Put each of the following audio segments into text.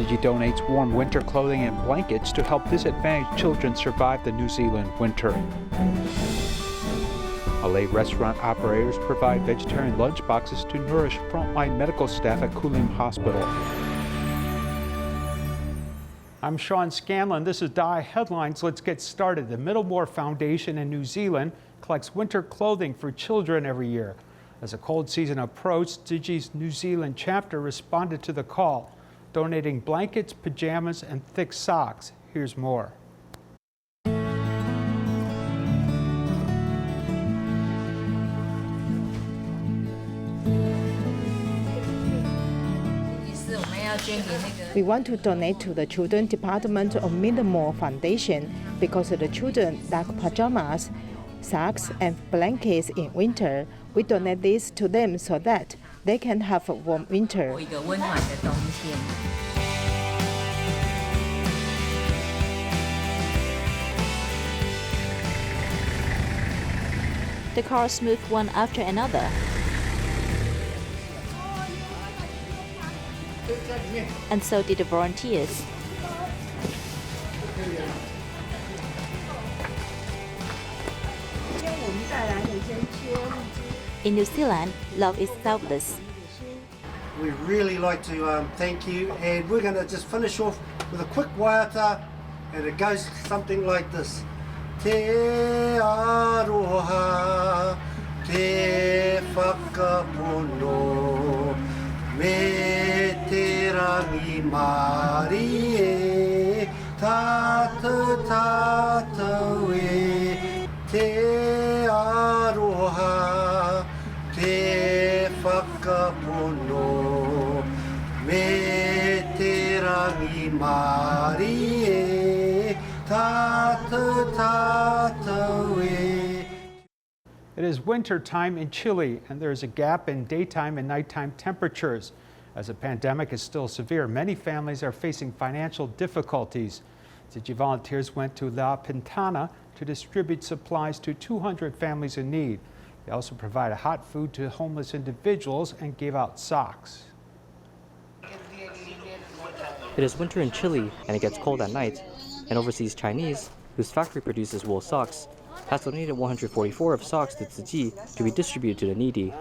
Tzu Chi donates warm winter clothing and blankets to help disadvantaged children survive the New Zealand winter. Malay restaurant operators provide vegetarian lunchboxes to nourish frontline medical staff at Kulim Hospital. I'm Sean Scanlon. This is DaAi Headlines. Let's get started. The Middlemore Foundation in New Zealand collects winter clothing for children every year. As the cold season approached, Tzu Chi's New Zealand chapter responded to the call, donating blankets, pajamas, and thick socks. Here's more. We want to donate to the Children's Department of Middlemore Foundation because the children lack pajamas, socks, and blankets in winter. We donate this to them so that they can have a warm winter. The cars moved one after another. And so did the volunteers. In New Zealand, love is selfless. We'd really like to thank you, and we're going to just finish off with a quick waiata, and it goes something like this. Te aroha, te whakapono, me te rangi mari e, tata tata e, te aroha, te whakapono, me te rangi mari e, tata tata e. It is winter time in Chile, and there is a gap in daytime and nighttime temperatures. As the pandemic is still severe, many families are facing financial difficulties. Tzu Chi volunteers went to La Pintana to distribute supplies to 200 families in need. They also provided hot food to homeless individuals and gave out socks. It is winter in Chile, and it gets cold at night. An overseas Chinese, whose factory produces wool socks, has donated 144 of socks to Tzu Chi to be distributed to the needy.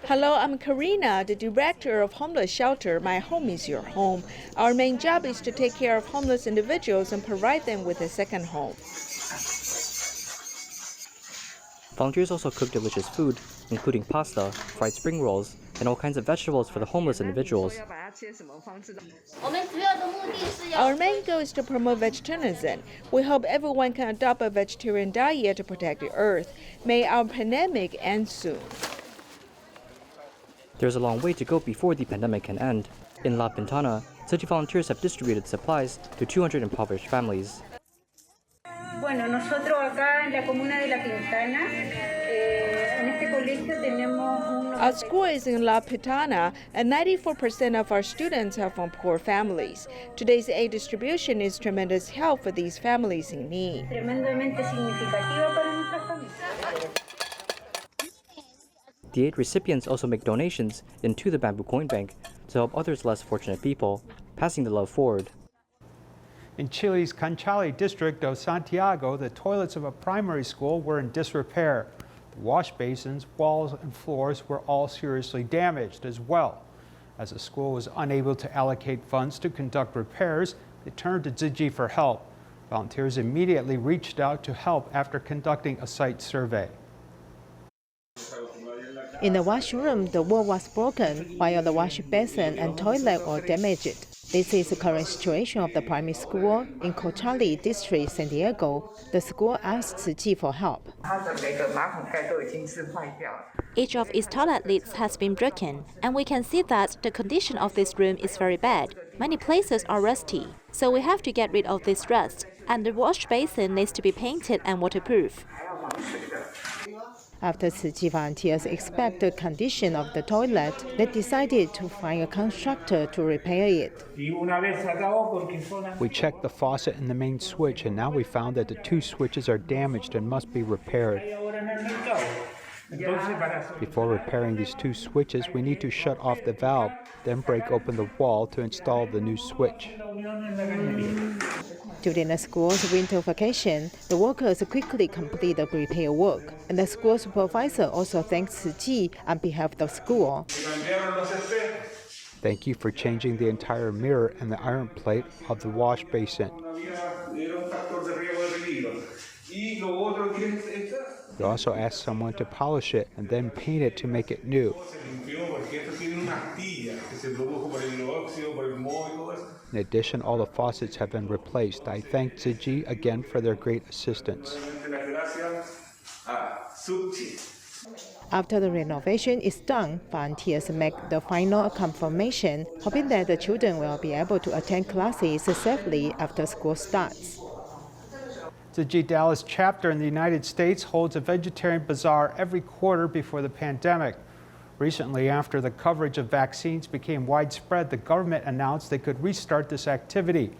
Hello, I'm Karina, the director of Homeless Shelter. My Home is Your Home. Our main job is to take care of homeless individuals and provide them with a second home. Volunteers also cook delicious food, including pasta, fried spring rolls, and all kinds of vegetables for the homeless individuals. Our main goal is to promote vegetarianism. We hope everyone can adopt a vegetarian diet to protect the earth. May our pandemic end soon. There's a long way to go before the pandemic can end. In La Pintana, Tzu Chi volunteers have distributed supplies to 200 impoverished families. Bueno, nosotros acá en la comuna de La Pintana, en este colegio tenemos Our school is in La Pintana, and 94% of our students are from poor families. Today's aid distribution is tremendous help for these families in need. tremendamente significativa para nuestras familias. The aid recipients also make donations into the bamboo coin bank to help others less fortunate people, passing the love forward. In Chile's Conchali district of Santiago, the toilets of a primary school were in disrepair. The wash basins, walls, and floors were all seriously damaged as well. As the school was unable to allocate funds to conduct repairs, they turned to Tzu Chi for help. Volunteers immediately reached out to help after conducting a site survey. In the washroom, the wall was broken, while the wash basin and toilet were damaged. This is the current situation of the primary school in Conchali district, Santiago. The school asked Tzu Chi for help. Each of its toilet lids has been broken, and we can see that the condition of this room is very bad. Many places are rusty, so we have to get rid of this rust, and the wash basin needs to be painted and waterproof. After Tzu Chi volunteers inspect the condition of the toilet, they decided to find a contractor to repair it. We checked the faucet and the main switch, and now we found that the two switches are damaged and must be repaired. Before repairing these two switches, we need to shut off the valve, then break open the wall to install the new switch. During the school's winter vacation, the workers quickly complete the repair work, and the school supervisor also thanks Tzu Chi on behalf of the school. Thank you for changing the entire mirror and the iron plate of the wash basin. We also asked someone to polish it and then paint it to make it new. In addition, all the faucets have been replaced. I thank Tzu Chi again for their great assistance. After the renovation is done, volunteers make the final confirmation, hoping that the children will be able to attend classes safely after school starts. Tzu Chi Dallas chapter in the United States holds a vegetarian bazaar every quarter before the pandemic. Recently, after the coverage of vaccines became widespread, the government announced they could restart this activity.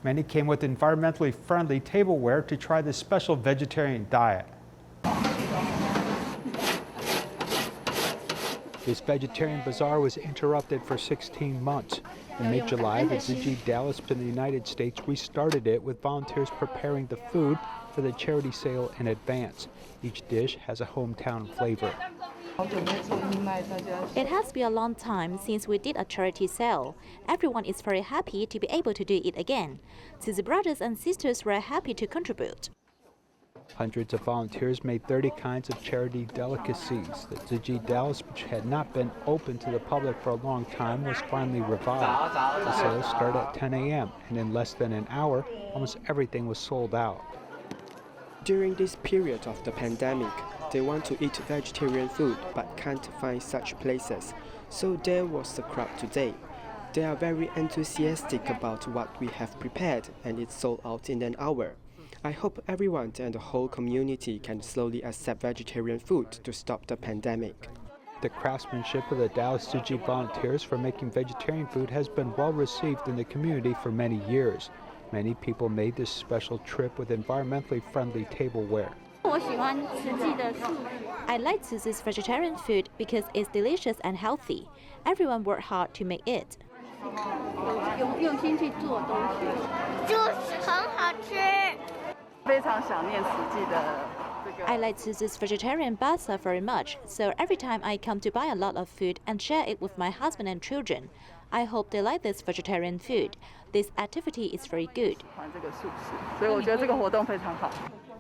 Many came with environmentally friendly tableware to try this special vegetarian diet. This vegetarian bazaar was interrupted for 16 months. In mid-July, the Tzu Chi Dallas in the United States restarted it with volunteers preparing the food for the charity sale in advance. Each dish has a hometown flavor. It has been a long time since we did a charity sale. Everyone is very happy to be able to do it again. Tzu brothers and sisters were happy to contribute. Hundreds of volunteers made 30 kinds of charity delicacies. The Tzu Chi Dallas, which had not been open to the public for a long time, was finally revived. The sales started at 10 a.m., and in less than an hour, almost everything was sold out. During this period of the pandemic, they want to eat vegetarian food but can't find such places. So there was a crowd today. They are very enthusiastic about what we have prepared, and it's sold out in an hour. I hope everyone and the whole community can slowly accept vegetarian food to stop the pandemic. The craftsmanship of the Dallas Tzu Chi volunteers for making vegetarian food has been well received in the community for many years. Many people made this special trip with environmentally friendly tableware. I like Tzu's vegetarian food because it's delicious and healthy. Everyone worked hard to make it. I like Tzu's vegetarian bazaar very much, so every time I come to buy a lot of food and share it with my husband and children. I hope they like this vegetarian food. This activity is very good.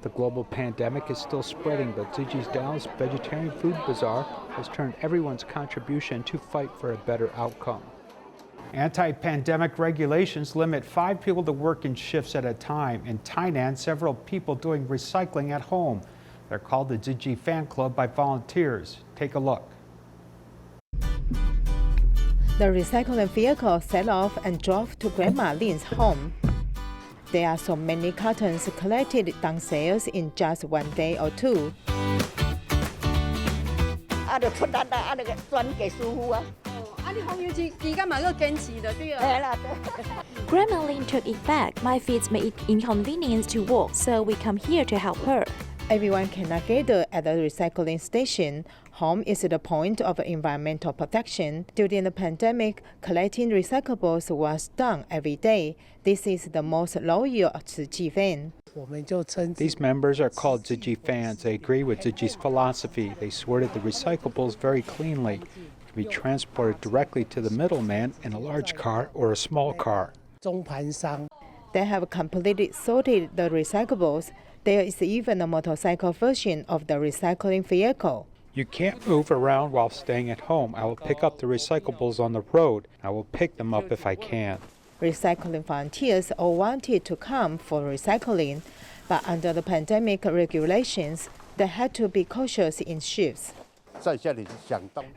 The global pandemic is still spreading, but Tzu Chi's Dallas Vegetarian Food Bazaar has turned everyone's contribution to fight for a better outcome. Anti-pandemic regulations limit 5 people to work in shifts at a time. In Tainan, several people doing recycling at home. They're called the Tzu Chi Fan Club by volunteers. Take a look. The recycling vehicle set off and drove to Grandma Lin's home. There are so many cartons collected downstairs in just one day or two. Grandma Lin took it back. My feet made it inconvenient to walk, so we come here to help her. Everyone cannot gather at the recycling station. Home is the point of environmental protection. During the pandemic, collecting recyclables was done every day. This is the most loyal Tzu Chi fan. These members are called Tzu Chi fans. They agree with Tzu Chi's philosophy. They sorted the recyclables very cleanly. It can be transported directly to the middleman in a large car or a small car. They have completely sorted the recyclables. There is even a motorcycle version of the recycling vehicle. You can't move around while staying at home. I will pick up the recyclables on the road. I will pick them up if I can. Recycling volunteers all wanted to come for recycling, but under the pandemic regulations, they had to be cautious in shifts.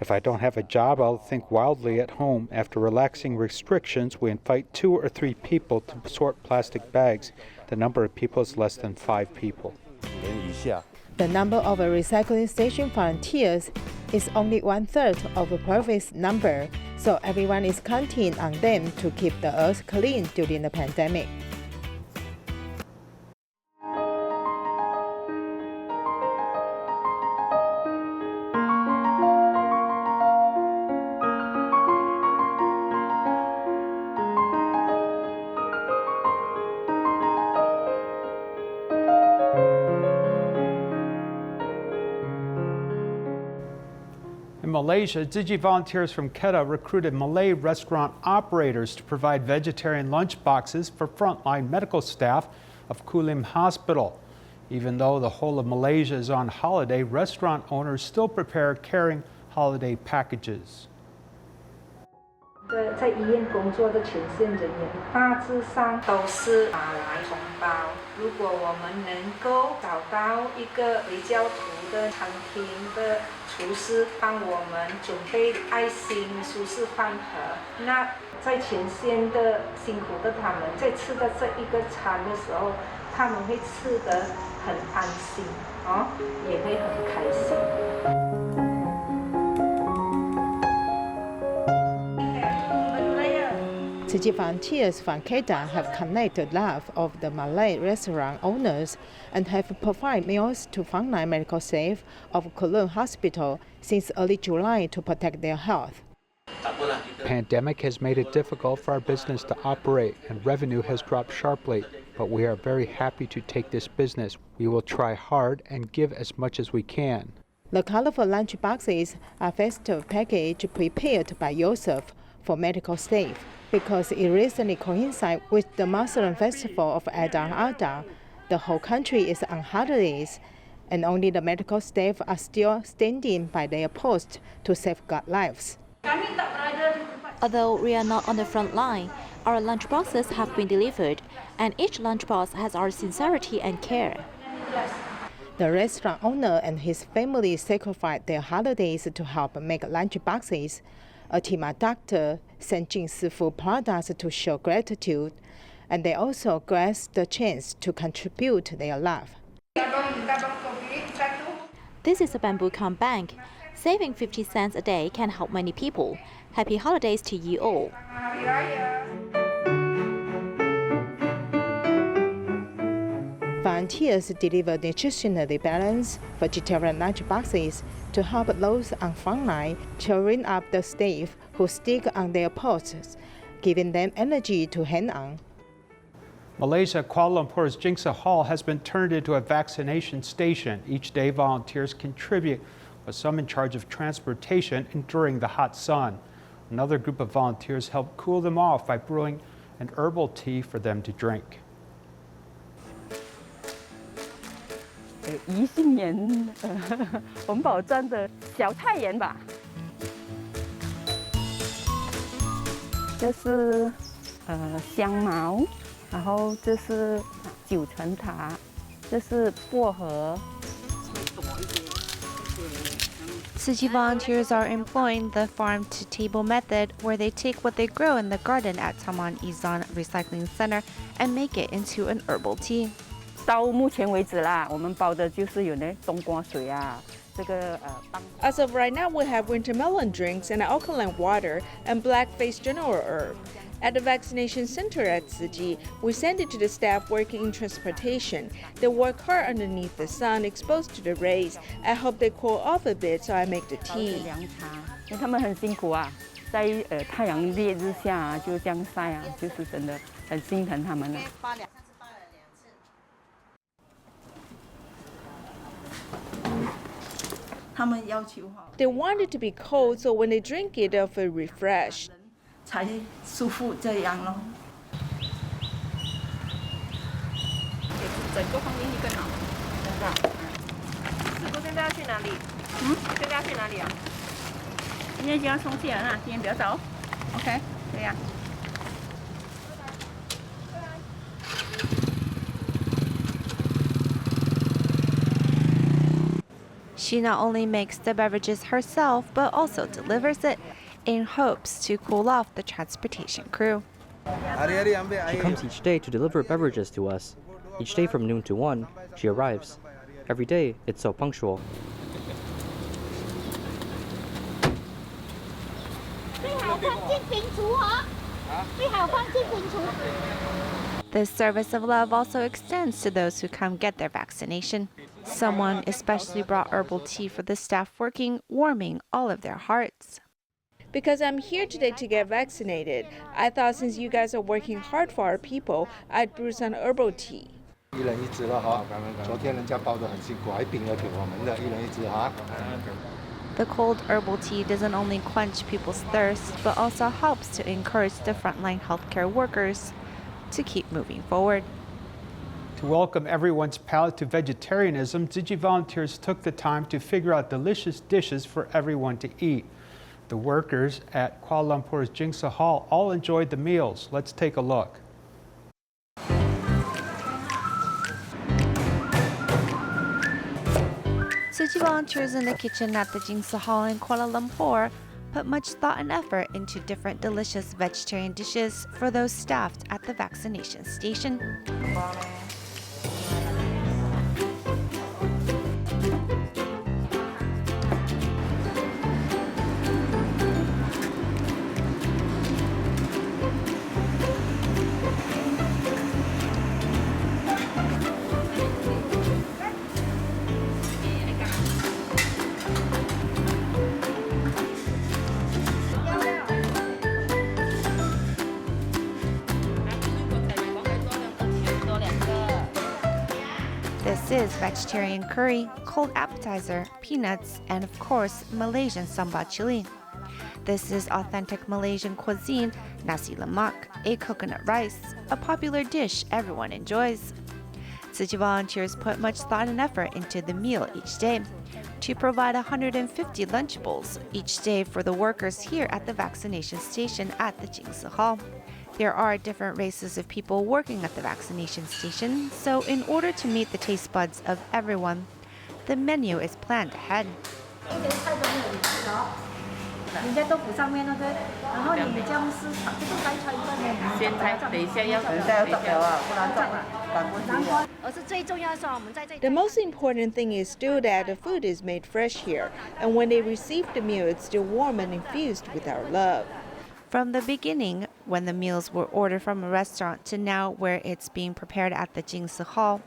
If I don't have a job, I'll think wildly at home. After relaxing restrictions, we invite 2 or 3 people to sort plastic bags. The number of people is less than 5 people. The number of recycling station volunteers is only 1/3 of the previous number, so everyone is counting on them to keep the earth clean during the pandemic. In Malaysia, Tzu Chi volunteers from Kedah recruited Malay restaurant operators to provide vegetarian lunch boxes for frontline medical staff of Kulim Hospital. Even though the whole of Malaysia is on holiday, restaurant owners still prepare caring holiday packages. 在医院工作的前线人员大致上都是马来同胞。如果我们能够找到一个回教徒的餐厅的厨师帮我们准备爱心舒适饭盒，那在前线的辛苦的他们在吃的这一个餐的时候，他们会吃得很安心，也会很开心。 Tzu Chi volunteers from Kedah have connected love of the Malay restaurant owners and have provided meals to frontline medical staff of Kulim Hospital since early July to protect their health. The pandemic has made it difficult for our business to operate and revenue has dropped sharply, but we are very happy to take this business. We will try hard and give as much as we can. The colorful lunch boxes are festive package prepared by Yosef for medical staff because it recently coincides with the Muslim festival of Adha. The whole country is on holidays, and only the medical staff are still standing by their post to safeguard lives. Although we are not on the front line, our lunchboxes have been delivered, and each lunchbox has our sincerity and care. The restaurant owner and his family sacrificed their holidays to help make lunch boxes. A team of doctors sent Jinsi food products to show gratitude, and they also grasped the chance to contribute their love. This is a bamboo can bank. Saving 50 cents a day can help many people. Happy holidays to you all. Volunteers deliver nutritionally balanced vegetarian lunch boxes to help those on frontline, cheering up the staff who stick on their posts, giving them energy to hang on. Malaysia, Kuala Lumpur's Jingsa Hall has been turned into a vaccination station. Each day, volunteers contribute, with some in charge of transportation enduring the hot sun. Another group of volunteers help cool them off by brewing an herbal tea for them to drink. 宜兴盐，红宝山的小菜盐吧。这是香茅，然后这是九层塔，这是薄荷。 Tzu Chi volunteers are employing the farm-to-table method, where they take what they grow in the garden at Taman Izan Recycling Center and make it into an herbal tea. 到目前为止啦，我们包的就是有那冬瓜水啊，这个As of right now, we have winter melon drinks and alkaline water and black-faced general herb. At the vaccination center at Tzu Chi, we send it to the staff working in transportation. They work hard underneath the sun, exposed to the rays. I hope they cool off a bit so I make the tea. 凉茶，因为他们很辛苦啊，在太阳烈日下啊，就这样晒啊，就是真的很心疼他们了。 They want it to be cold so when they drink it, they'll feel refreshed. 才舒服这样咯。整个放进去更好。师傅现在要去哪里？现在要去哪里啊？今天就要送去了哈，今天不要走。OK， 这样。 She not only makes the beverages herself, but also delivers it in hopes to cool off the transportation crew. She comes each day to deliver beverages to us. Each day from noon to 1, she arrives. Every day, it's so punctual. This service of love also extends to those who come get their vaccination. Someone especially brought herbal tea for the staff working, warming all of their hearts. Because I'm here today to get vaccinated, I thought since you guys are working hard for our people, I'd brew some herbal tea. 一人一支了哈，昨天人家包得很辛苦，还订了给我们的，一人一支哈。The cold herbal tea doesn't only quench people's thirst, but also helps to encourage the frontline healthcare workers to keep moving forward. To welcome everyone's palate to vegetarianism, Tzu Chi volunteers took the time to figure out delicious dishes for everyone to eat. The workers at Kuala Lumpur's Jingsa Hall all enjoyed the meals. Let's take a look. Tzu Chi volunteers in the kitchen at the Jingsa Hall in Kuala Lumpur put much thought and effort into different delicious vegetarian dishes for those staffed at the vaccination station. This is vegetarian curry, cold appetizer, peanuts, and of course, Malaysian sambal chili. This is authentic Malaysian cuisine, nasi lemak, a coconut rice, a popular dish everyone enjoys. Tzu Chi volunteers put much thought and effort into the meal each day to provide 150 lunch bowls each day for the workers here at the vaccination station at the Jingsa Hall. There are different races of people working at the vaccination station, so in order to meet the taste buds of everyone, the menu is planned ahead. The most important thing is still that the food is made fresh here, and when they receive the meal, it's still warm and infused with our love. From the beginning, when the meals were ordered from a restaurant, to now where it's being prepared at the Jingsa Hall,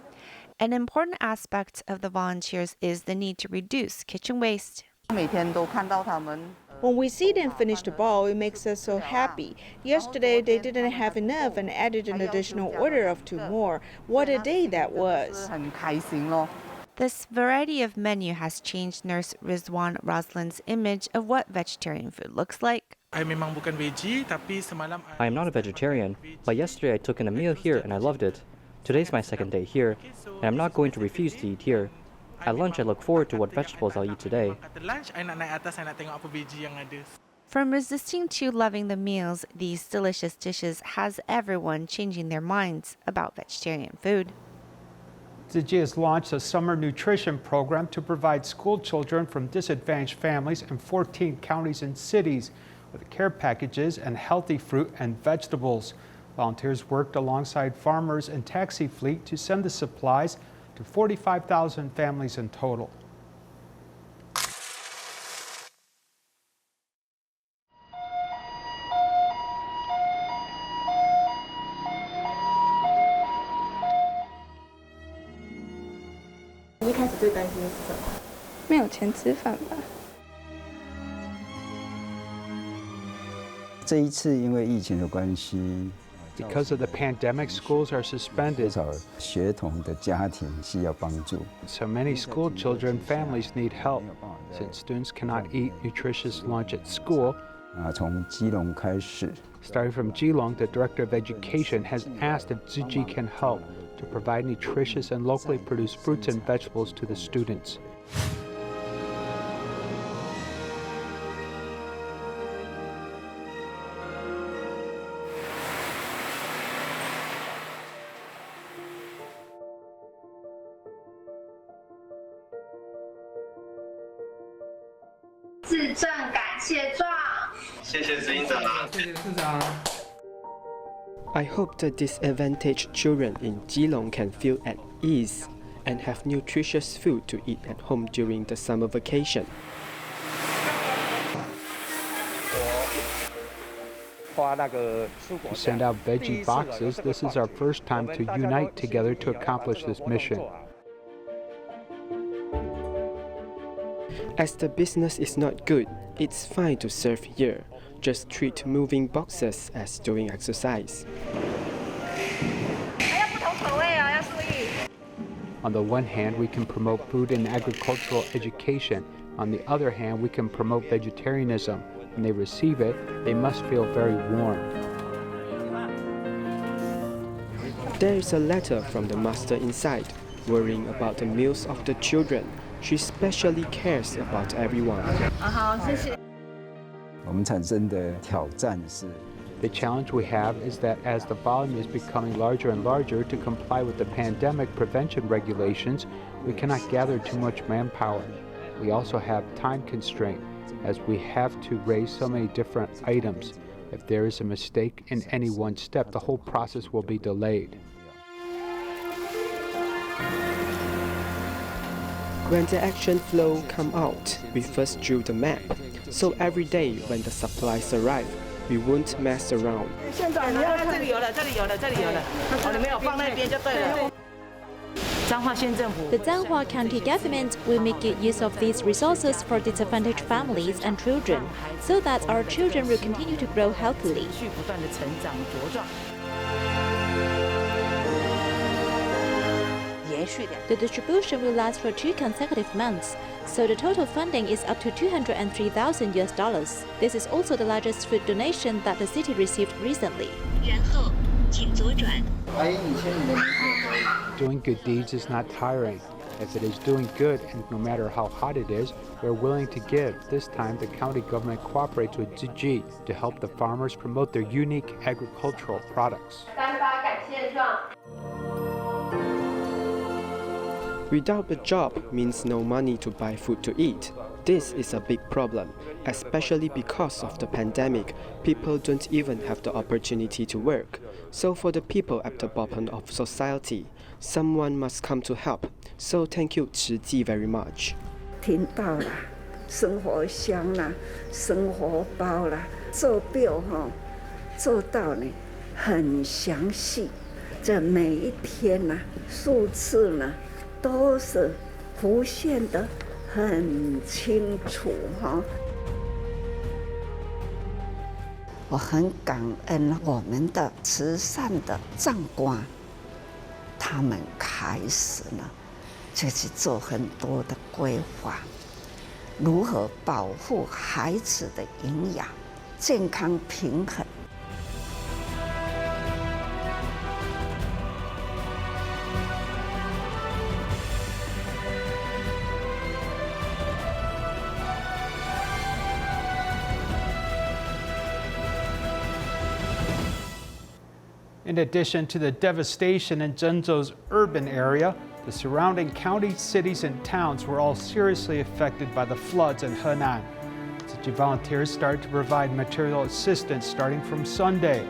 an important aspect of the volunteers is the need to reduce kitchen waste. When we see them finish the bowl, it makes us so happy. Yesterday, they didn't have enough and added an additional order of 2 more. What a day that was. This variety of menu has changed Nurse Rizwan Roslin's image of what vegetarian food looks like. I am not a vegetarian, but yesterday I took in a meal here and I loved it. Today's my second day here, and I'm not going to refuse to eat here. At lunch, I look forward to what vegetables I'll eat today. From resisting to loving the meals, these delicious dishes has everyone changing their minds about vegetarian food. Tzu Chi has launched a summer nutrition program to provide school children from disadvantaged families in 14 counties and cities with care packages and healthy fruit and vegetables. Volunteers worked alongside farmers and taxi fleet to send the supplies to 45,000 families in total. Because of the pandemic, schools are suspended. So many school children families need help. Since students cannot eat nutritious lunch at school, starting from Geelong, the Director of Education has asked if Tzu Chi can help to provide nutritious and locally produced fruits and vegetables to the students. I hope the disadvantaged children in Geelong can feel at ease and have nutritious food to eat at home during the summer vacation. To send out veggie boxes, this is our first time to unite together to accomplish this mission. As the business is not good, it's fine to serve here. Just treat moving boxes as doing exercise. On the one hand, we can promote food and agricultural education, On the other hand, we can promote vegetarianism. When they receive it, they must feel very warm. There is a letter from the master inside, worrying about the meals of the children. She especially cares about everyone. The challenge we have is that as the volume is becoming larger and larger, to comply with the pandemic prevention regulations, we cannot gather too much manpower. We also have time constraint, as we have to raise so many different items. If there is a mistake in any one step, the whole process will be delayed. When the action flow come out, we first drew the map. So every day when the supplies arrive, we won't mess around. The Zhanghua County government will make good use of these resources for disadvantaged families and children, so that our children will continue to grow healthily. The distribution will last for 2 consecutive months, so the total funding is up to $203,000. This is also the largest food donation that the city received recently. Doing good deeds is not tiring. If it is doing good, and no matter how hot it is, we're willing to give. This time, the county government cooperates with Tzu Chi to help the farmers promote their unique agricultural products. Without a job means no money to buy food to eat. This is a big problem, especially because of the pandemic. People don't even have the opportunity to work. So for the people at the bottom of society, someone must come to help. So thank you, Tzu Chi, very much. 听到了，生活箱啦，生活包啦，做表哈，做到呢很详细。这每一天呢，数次呢。 都是浮现得很清楚哈。我很感恩我们的慈善的长官，他们开始呢就去做很多的规划，如何保护孩子的营养、健康平衡。 In addition to the devastation in Zhengzhou's urban area, the surrounding counties, cities, and towns were all seriously affected by the floods in Henan. Tzu Chi volunteers started to provide material assistance starting from Sunday,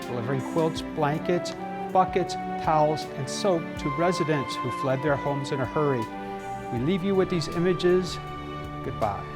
delivering quilts, blankets, buckets, towels, and soap to residents who fled their homes in a hurry. We leave you with these images. Goodbye.